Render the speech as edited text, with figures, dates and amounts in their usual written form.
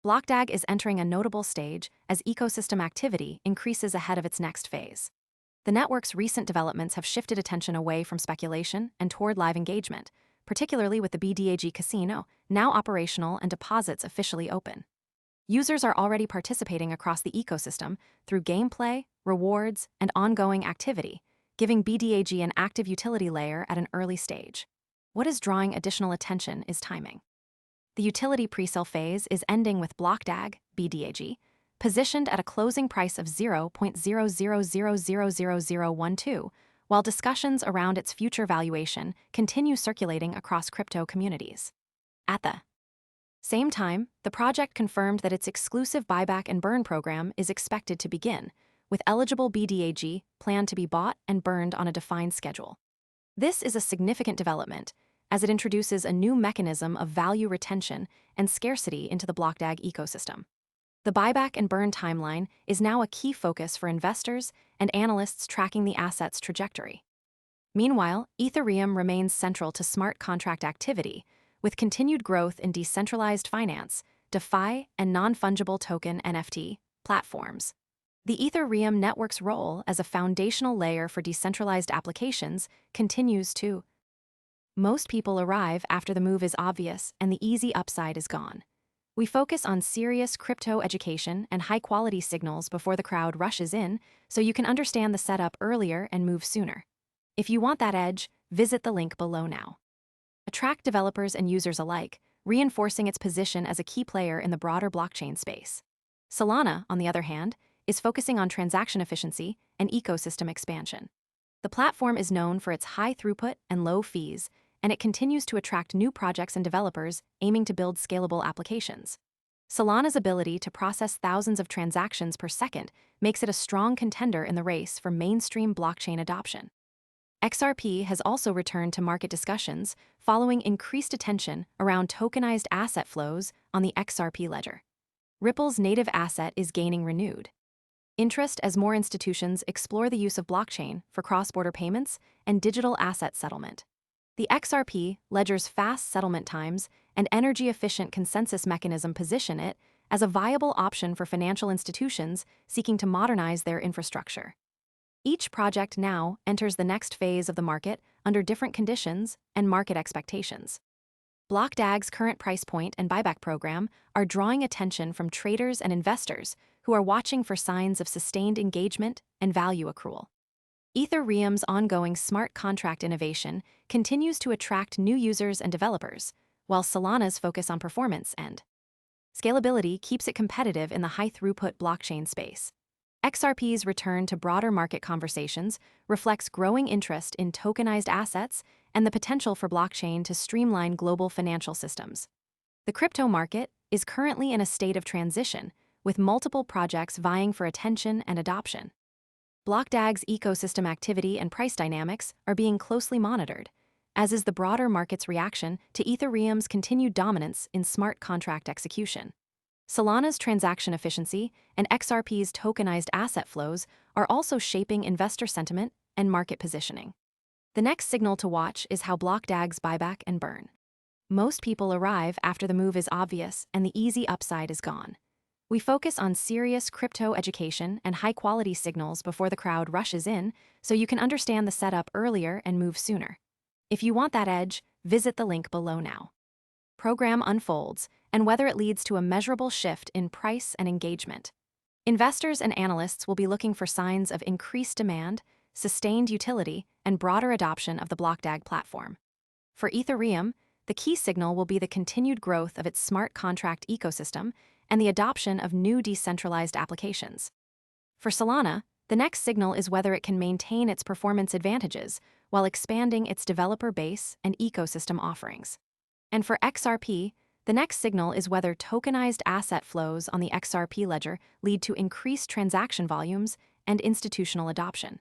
BlockDAG is entering a notable stage as ecosystem activity increases ahead of its next phase. The network's recent developments have shifted attention away from speculation and toward live engagement, particularly with the BDAG Casino now operational and deposits officially open. Users are already participating across the ecosystem through gameplay, rewards, and ongoing activity, giving BDAG an active utility layer at an early stage. What is drawing additional attention is timing. The utility presale phase is ending with BlockDAG, BDAG, positioned at a closing price of 0.00000012, while discussions around its future valuation continue circulating across crypto communities. At the same time, the project confirmed that its exclusive buyback and burn program is expected to begin, with eligible BDAG planned to be bought and burned on a defined schedule. This is a significant development, as it introduces a new mechanism of value retention and scarcity into the BlockDAG ecosystem. The buyback and burn timeline is now a key focus for investors and analysts tracking the asset's trajectory. Meanwhile, Ethereum remains central to smart contract activity, with continued growth in decentralized finance, DeFi, and non-fungible token NFT platforms. The Ethereum network's role as a foundational layer for decentralized applications continues to. Most people arrive after the move is obvious and the easy upside is gone. We focus on serious crypto education and high-quality signals before the crowd rushes in, so you can understand the setup earlier and move sooner. If you want that edge, visit the link below now. Attract developers and users alike, reinforcing its position as a key player in the broader blockchain space. Solana, on the other hand, is focusing on transaction efficiency and ecosystem expansion. The platform is known for its high throughput and low fees, and it continues to attract new projects and developers aiming to build scalable applications. Solana's ability to process thousands of transactions per second makes it a strong contender in the race for mainstream blockchain adoption. XRP has also returned to market discussions following increased attention around tokenized asset flows on the XRP ledger. Ripple's native asset is gaining renewed interest as more institutions explore the use of blockchain for cross-border payments and digital asset settlement. The XRP ledger's fast settlement times and energy-efficient consensus mechanism position it as a viable option for financial institutions seeking to modernize their infrastructure. Each project now enters the next phase of the market under different conditions and market expectations. BlockDAG's current price point and buyback program are drawing attention from traders and investors who are watching for signs of sustained engagement and value accrual. Ethereum's ongoing smart contract innovation continues to attract new users and developers, while Solana's focus on performance and scalability keeps it competitive in the high-throughput blockchain space. XRP's return to broader market conversations reflects growing interest in tokenized assets and the potential for blockchain to streamline global financial systems. The crypto market is currently in a state of transition, with multiple projects vying for attention and adoption. BlockDAG's ecosystem activity and price dynamics are being closely monitored, as is the broader market's reaction to Ethereum's continued dominance in smart contract execution. Solana's transaction efficiency and XRP's tokenized asset flows are also shaping investor sentiment and market positioning. The next signal to watch is how BlockDAG's buyback and burn. Most people arrive after the move is obvious and the easy upside is gone. We focus on serious crypto education and high-quality signals before the crowd rushes in, so you can understand the setup earlier and move sooner. If you want that edge, visit the link below now. Program unfolds, and whether it leads to a measurable shift in price and engagement. Investors and analysts will be looking for signs of increased demand, sustained utility, and broader adoption of the BlockDAG platform. For Ethereum, the key signal will be the continued growth of its smart contract ecosystem and the adoption of new decentralized applications. For Solana, the next signal is whether it can maintain its performance advantages while expanding its developer base and ecosystem offerings. And for XRP, the next signal is whether tokenized asset flows on the XRP ledger lead to increased transaction volumes and institutional adoption.